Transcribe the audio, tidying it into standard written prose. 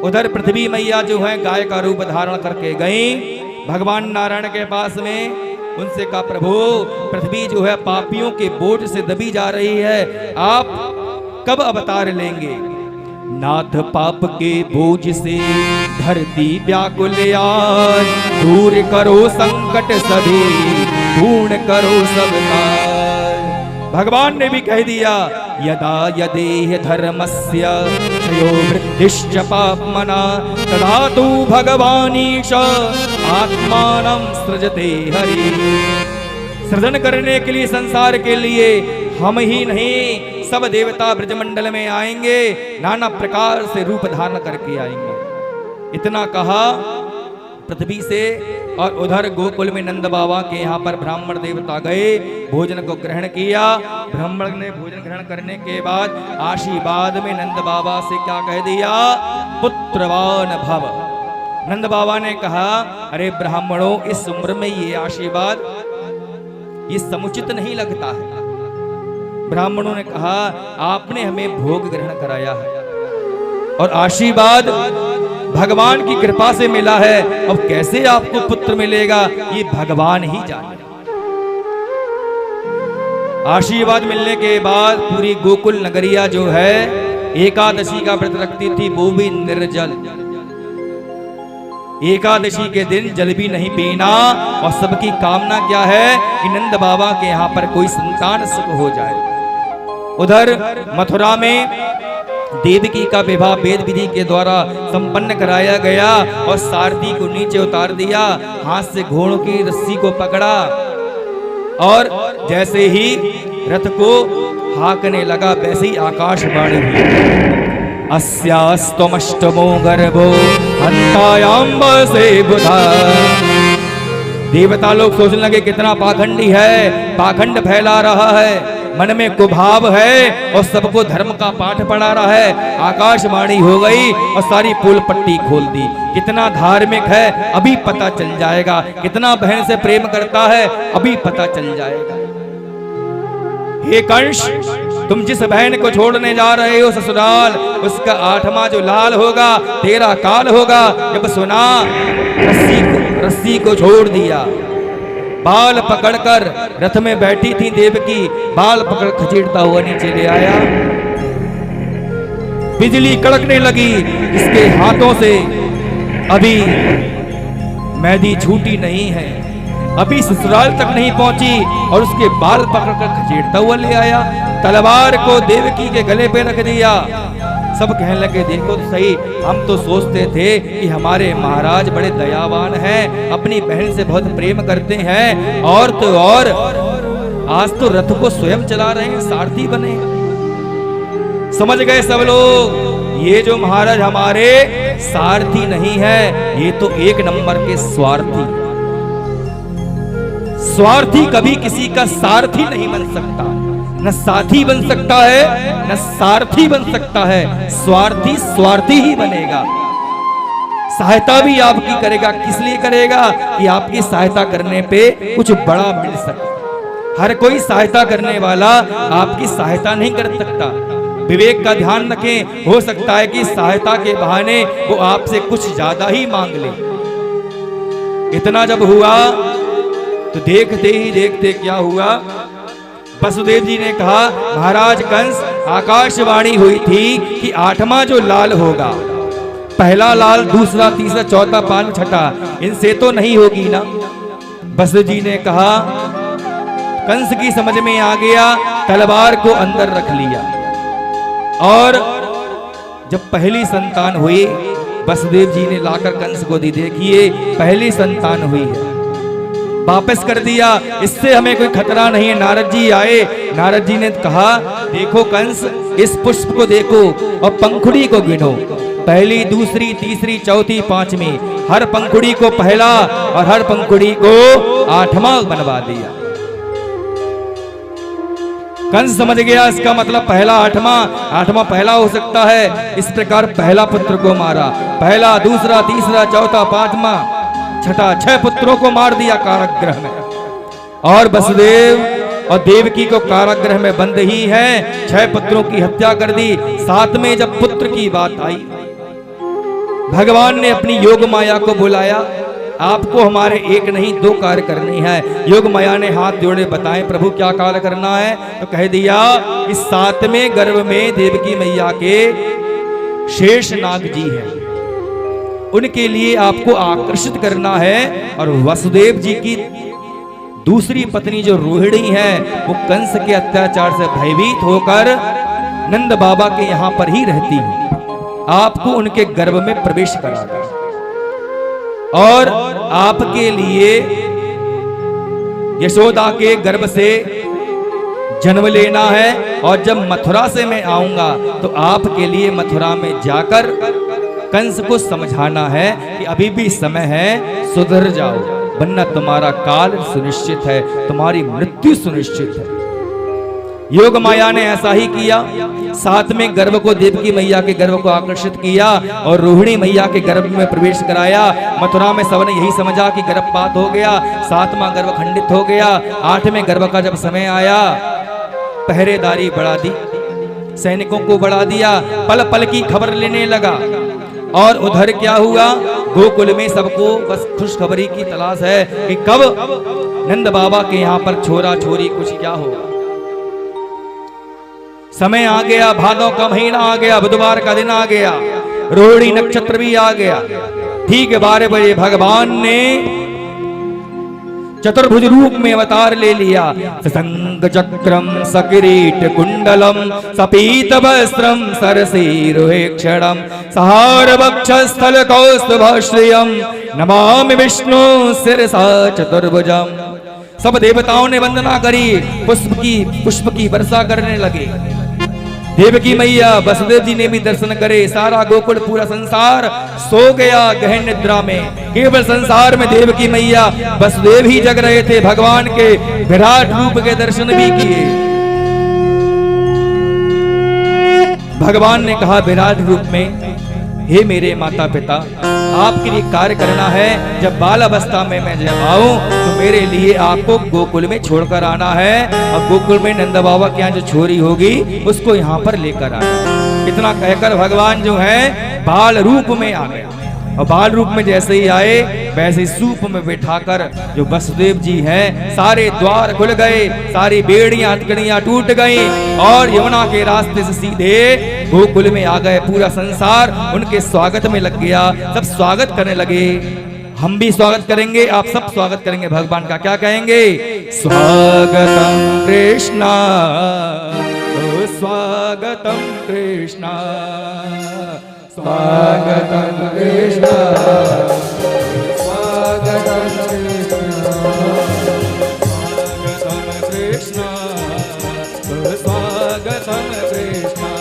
उधर पृथ्वी मैया जो है गाय का रूप धारण करके गई भगवान नारायण के पास में। उनसे कहा प्रभु पृथ्वी जो है पापियों के बोझ से दबी जा रही है, आप कब अवतार लेंगे? नाथ पाप के बोझ से धरती व्याकुल आज, दूर करो संकट सभी, पूर्ण करो सब कार्य। भगवान ने भी कह दिया यदा यदेह धर्मस्य क्षयो वृद्धिश्च पाप्मना तदा तु भगवानीश आत्मानं सृजते हरि। सृजन करने के लिए संसार के लिए हम ही नहीं सब देवता ब्रजमंडल में आएंगे, नाना प्रकार से रूप धारण करके आएंगे। इतना कहा पृथ्वी से। और उधर गोकुल में नंद बाबा के यहाँ पर ब्राह्मण देवता गए, भोजन को ग्रहण किया। ब्राह्मण ने भोजन ग्रहण करने के बाद आशीर्वाद में नंद बाबा से क्या कह दिया? पुत्रवान भव। नंद बाबा ने कहा अरे ब्राह्मणों इस उम्र में ये आशीर्वाद ये समुचित नहीं लगता है। ब्राह्मणों ने कहा आपने हमें भोग ग्रहण कराया है और आशीर्वाद भगवान की कृपा से मिला है, अब कैसे आपको पुत्र मिलेगा ये भगवान ही जाने। आशीर्वाद मिलने के बाद पूरी गोकुल नगरिया जो है एकादशी का व्रत रखती थी, वो भी निर्जल। एकादशी के दिन जल भी नहीं पीना और सबकी कामना क्या है कि नंद बाबा के यहाँ पर कोई संतान सुख हो जाए। उधर मथुरा में देवकी का विवाह वेद विधि के द्वारा संपन्न कराया गया और सारथी को नीचे उतार दिया, हाथ से घोड़ों की रस्सी को पकड़ा और जैसे ही रथ को हाँकने लगा वैसे ही आकाशवाणी हुई अस्यास्तमष्टमो गर्भो हंतायाम से बुधा। देवता लोग सोचने लगे कितना पाखंडी है, पाखंड फैला रहा है, मन में कुभाव है और सबको धर्म का पाठ पढ़ा रहा है। आकाशवाणी हो गई और सारी पुल पट्टी खोल दी। कितना धार्मिक है अभी पता चल जाएगा, कितना बहन से प्रेम करता है अभी पता चल जाएगा। हे कंस तुम जिस बहन को छोड़ने जा रहे हो ससुराल, उसका 8वां जो लाल होगा तेरा काल होगा। जब सुना रस्सी को छोड़ दिया, बाल पकड़कर रथ में बैठी थी देवकी, बाल पकड़ खचेड़ता हुआ नीचे ले आया। बिजली कड़कने लगी इसके हाथों से, अभी मेहंदी छूटी नहीं है, अभी ससुराल तक नहीं पहुंची और उसके बाल पकड़कर खचेड़ता हुआ ले आया। तलवार को देवकी के गले पे रख दिया। सब कहने लगे देखो तो सही, हम तो सोचते थे कि हमारे महाराज बड़े दयावान हैं, अपनी बहन से बहुत प्रेम करते हैं, और तो और आज तो रथ को स्वयं चला रहे हैं, सारथी बने। समझ गए सब लोग ये जो महाराज हमारे सारथी नहीं है, ये तो एक नंबर के स्वार्थी। स्वार्थी कभी किसी का सारथी नहीं बन सकता, न साथी बन सकता है न सारथी बन सकता है। स्वार्थी स्वार्थी ही बनेगा। सहायता भी आपकी करेगा, किस लिए करेगा कि आपकी सहायता करने पे कुछ बड़ा मिल सके। हर कोई सहायता करने वाला आपकी सहायता नहीं कर सकता। विवेक का ध्यान रखें, हो सकता है कि सहायता के बहाने वो आपसे कुछ ज्यादा ही मांग ले। इतना जब हुआ तो देखते ही देखते क्या हुआ, वसुदेव जी ने कहा महाराज कंस आकाशवाणी हुई थी कि 8वां जो लाल होगा, पहला लाल दूसरा तीसरा चौथा पांचवा छठा, इनसे तो नहीं होगी ना। वसुदेव जी ने कहा, कंस की समझ में आ गया, तलवार को अंदर रख लिया और जब पहली संतान हुई वसुदेव जी ने लाकर कंस को दी, देखिए पहली संतान हुई है, वापस कर दिया, इससे हमें कोई खतरा नहीं है। नारद जी आए, नारद जी ने कहा देखो कंस इस पुष्प को देखो और पंखुड़ी को गिनो, पहली दूसरी तीसरी चौथी पांचवी, हर पंखुड़ी को पहला और हर पंखुड़ी को 8वां बनवा दिया। कंस समझ गया इसका मतलब पहला 8वां पहला हो सकता है, इस प्रकार पहला पुत्र को मारा, पहला दूसरा तीसरा चौथा पांचवा छठा, 6 पुत्रों को मार दिया कारागृह में। और वसुदेव और देवकी को कारागृह में बंद ही है, 6 पुत्रों की हत्या कर दी। 7वें जब पुत्र की बात आई भगवान ने अपनी योग माया को बुलाया, आपको हमारे एक नहीं दो कार्य करनी है। योग माया ने हाथ जोड़े बताए प्रभु क्या कार्य करना है, तो कह दिया कि 7वें गर्भ में देवकी मैया के शेष नाग जी हैं, उनके लिए आपको आकर्षित करना है। और वसुदेव जी की दूसरी पत्नी जो रोहिणी है वो कंस के अत्याचार से भयभीत होकर नंद बाबा के यहां पर ही रहती है, आपको उनके गर्भ में प्रवेश कराना और आपके लिए यशोदा के गर्भ से जन्म लेना है। और जब मथुरा से मैं आऊंगा तो आपके लिए मथुरा में जाकर कंस को समझाना है कि अभी भी समय है, सुधर जाओ, वरना तुम्हारा काल सुनिश्चित है, तुम्हारी मृत्यु सुनिश्चित है। योग माया ने ऐसा ही किया, 7वें गर्भ को देवकी मैया के गर्भ को आकर्षित किया और रोहिणी मैया के गर्भ में प्रवेश कराया। मथुरा में सबने यही समझा कि गर्भपात हो गया, 7वां गर्भ खंडित हो गया। 8वें गर्भ का जब समय आया, पहरेदारी बढ़ा दी, सैनिकों को बढ़ा दिया, पल पल की खबर लेने लगा। और उधर क्या हुआ, गोकुल में सबको बस खुशखबरी की तलाश है कि कब नंद बाबा के यहाँ पर छोरा छोरी कुछ क्या होगा। समय आ गया, भादों का महीना आ गया, बुधवार का दिन आ गया, रोहिणी नक्षत्र भी आ गया। ठीक 12 बजे भगवान ने चतुर्भुज रूप में अवतार ले लिया। सशंख चक्रम सकिरीट कुंडलम सपीत वस्त्रम सरसीरुहेक्षणम सहार वक्षस्थल कौस्तुभश्रियम नमामि विष्णु शिरसा चतुर्भुजम। सब देवताओं ने वंदना करी, पुष्प की वर्षा करने लगे। देवकी मैया वसुदेव जी ने भी दर्शन करे। सारा गोकुल पूरा संसार सो गया गहन निद्रा में, केवल संसार में देवकी मैया वसुदेव ही जग रहे थे। भगवान के विराट रूप के दर्शन भी किए। भगवान ने कहा विराट रूप में, हे मेरे माता पिता, आपके लिए कार्य करना है। जब बाल अवस्था में मैं जब आऊं तो मेरे लिए आपको गोकुल में छोड़कर आना है और गोकुल में नंद बाबा के यहाँ जो छोरी होगी उसको यहाँ पर लेकर आना। इतना कहकर भगवान जो है बाल रूप में आ गया। और बाल रूप में जैसे ही आए वैसे ही सूप में बैठाकर जो वसुदेव जी हैं, सारे द्वार खुल गए, सारी बेड़ियां हथकड़ियां टूट गई और यमुना के रास्ते से सीधे गोकुल में आ गए। पूरा संसार उनके स्वागत में लग गया, सब स्वागत करने लगे। हम भी स्वागत करेंगे, आप सब स्वागत करेंगे। भगवान का क्या कहेंगे, स्वागतम कृष्णा, स्वागतम कृष्णा, स्वागतम कृष्णा, स्वागतम कृष्णा, स्वागतम कृष्णा, स्वागतम कृष्णा,